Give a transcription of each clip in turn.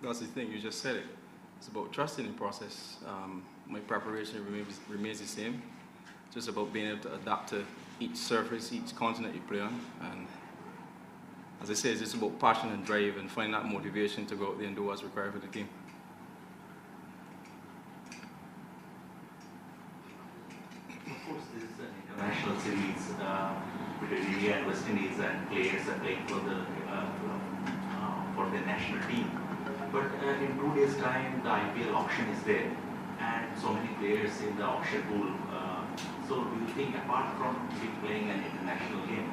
That's the thing, you just said it. It's about trusting the process. My preparation remains the same. It's just about being able to adapt to each surface, each continent you play on. And as I say, it's just about passion and drive and finding that motivation to go out there and do what's required for the team. Of course, this is an international series between India and West Indies, and players are playing for the national team. But in 2 days' time, the IPL auction is there, and so many players in the auction pool. So do you think, apart from playing an international game,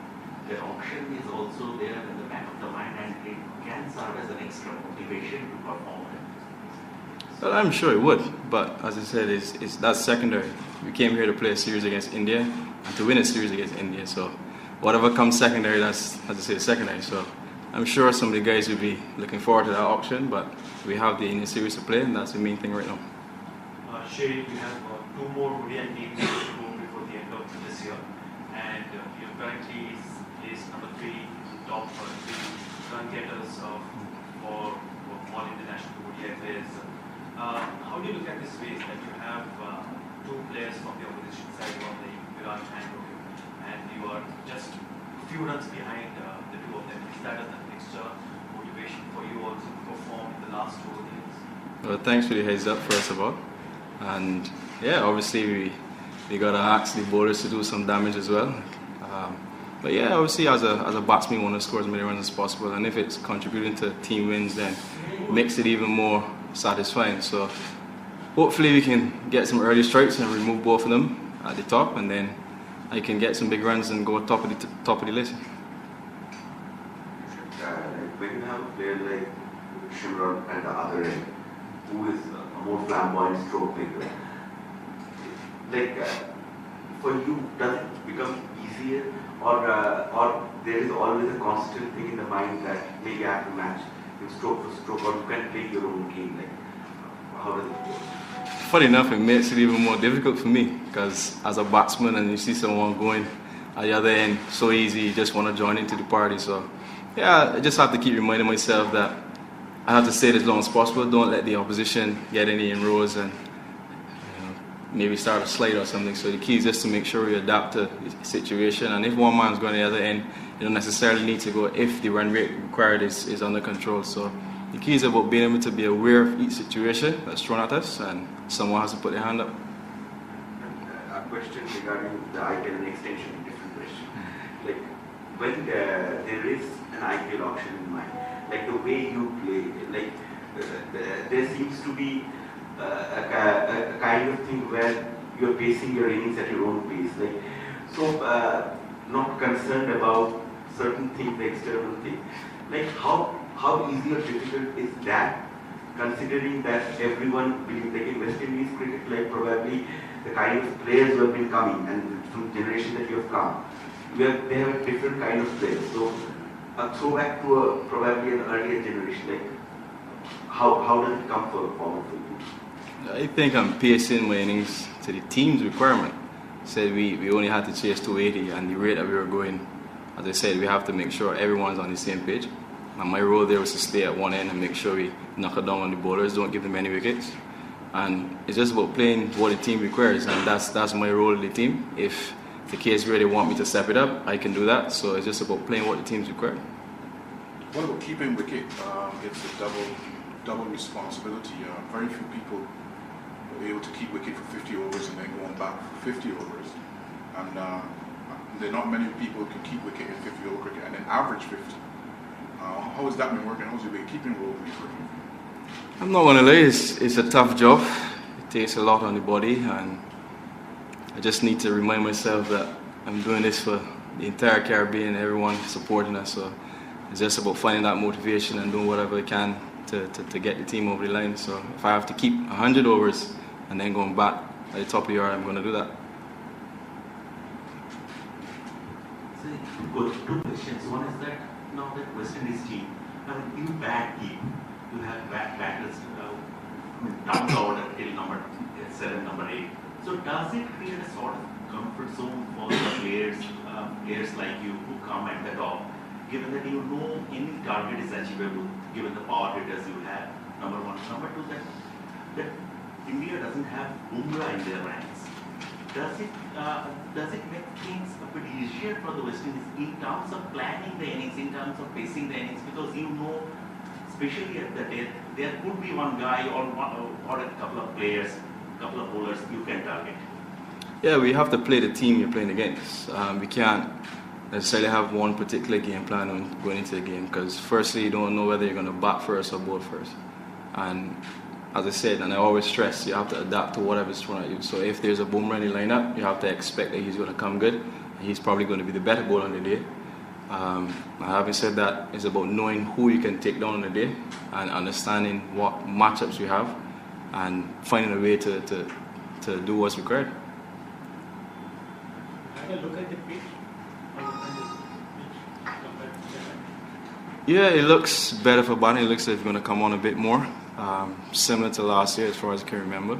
the auction is also there in the back of the mind, and it can serve as an extra motivation to perform? Well, I'm sure it would, but as I said, that's secondary. We came here to play a series against India and to win a series against India. So whatever comes secondary, that's, as I say, secondary. So I'm sure some of the guys will be looking forward to that auction, but we have the Indian series to play, and that's the main thing right now. Shai, we have 2 more Indian games to go before the end of this year, and you're currently placed number 3, top 3 run getters for all international ODI players. How do you look at this race that you have 2 players from the opposition side, on the Virat and Rohit, and you are just a few runs behind the 2 of them? Is that an extra motivation for you also to perform in the last 2 games? Well, thanks for the heads up, first of all. And yeah, obviously we got to ask the bowlers to do some damage as well. But yeah, obviously as a batsman, you want to score as many runs as possible, and if it's contributing to team wins, then it makes it even more satisfying. So hopefully we can get some early strikes and remove both of them at the top, and then I can get some big runs and go top of the list. When you have a player like Shimron at the other end, who is a more flamboyant stroke maker, for you, does it become easier, or there is always a constant thing in the mind that maybe after match, you stroke for stroke, or you can play your own game? How does it work? Funny enough, it makes it even more difficult for me, because as a batsman and you see someone going at the other end so easy, you just want to join into the party. So yeah, I just have to keep reminding myself that I have to stay as long as possible. Don't let the opposition get any inroads and maybe start a slide or something. So the key is just to make sure we adapt to the situation, and if one man's going to the other end, you don't necessarily need to go if the run rate required is under control. So the key is about being able to be aware of each situation that's thrown at us, and someone has to put their hand up. A question regarding the IPL and extension, a different question. When there is an IPL auction in mind, the way you play, there seems to be a kind of thing where you're pacing your innings at your own pace. Not concerned about certain things, the external thing. How easy or difficult is that, considering that everyone believes, in West Indies cricket, probably the kind of players who have been coming and through generation that you have come, they have a different kind of players. So a throwback to probably an earlier generation, how does it come forward for you? I think I'm pacing my innings to the team's requirement. Said we only had to chase 280, and the rate that we were going, as I said, we have to make sure everyone's on the same page. And my role there was to stay at one end and make sure we knock it down on the bowlers, don't give them any wickets. And it's just about playing what the team requires, and that's my role in the team. If the case where they want me to step it up, I can do that. So it's just about playing what the team's required. What about keeping wicket? It's a double responsibility. Very few people are able to keep wicket for 50 overs and then going back for 50 overs. And there are not many people who can keep wicket in 50 over cricket and then average 50. How has that been working? How's your wicket-keeping role been working? I'm not going to lie, it's a tough job. It takes a lot on the body, and I just need to remind myself that I'm doing this for the entire Caribbean, everyone supporting us. So it's just about finding that motivation and doing whatever I can to get the team over the line. So if I have to keep 100 overs and then going back at the top of the order, I'm going to do that. So, good. 2 questions. One is that now that West Indies team, in bad team, you have batters down the order till number 7, number 8. So does it create a sort of comfort zone for the players like you who come at the top, given that you know any target is achievable, given the power hitters you have? number one. Number two, that India doesn't have Bumrah in their ranks. Does it make things a bit easier for the West Indies in terms of planning the innings, in terms of pacing the innings? Because you know, especially at the death, there could be one guy or a couple of players, couple of bowlers you can target. Yeah, we have to play the team you're playing against. We can't necessarily have one particular game plan on going into the game because firstly, you don't know whether you're going to bat first or bowl first. And as I said, and I always stress, you have to adapt to whatever's thrown at you. So if there's a boomerang in the lineup, you have to expect that he's going to come good. And he's probably going to be the better bowler on the day. Having said that, it's about knowing who you can take down on the day and understanding what matchups you have and finding a way to do what's required. Have a look at the pitch. Yeah, it looks better for batting. It looks like it's going to come on a bit more. Similar to last year as far as I can remember.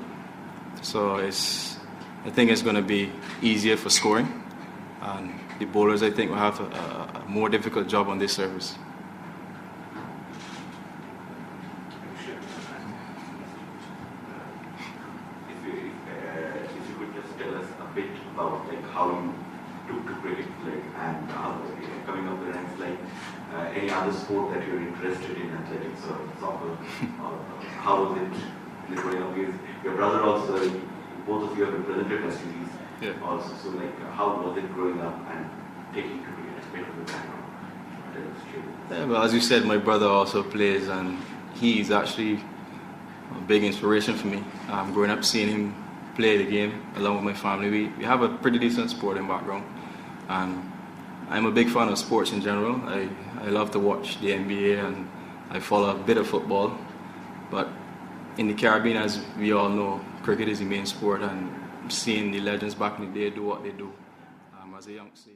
So I think it's going to be easier for scoring. And the bowlers, I think, will have a more difficult job on this surface. If you could just tell us a bit about like how you took to cricket, like, and how coming up the ranks, like any other sport that you're interested in, athletics or soccer, or how was it in the growing up years? Your brother also, both of you have represented West Indies. Yeah. Also, so like how was it growing up and taking to cricket, a bit of the background? Yeah, well, as you said, my brother also plays, and he's actually a big inspiration for me. Growing up, seeing him play the game along with my family, we have a pretty decent sporting background, and I'm a big fan of sports in general. I love to watch the NBA, and I follow a bit of football. But in the Caribbean, as we all know, cricket is the main sport, and seeing the legends back in the day do what they do as a youngster.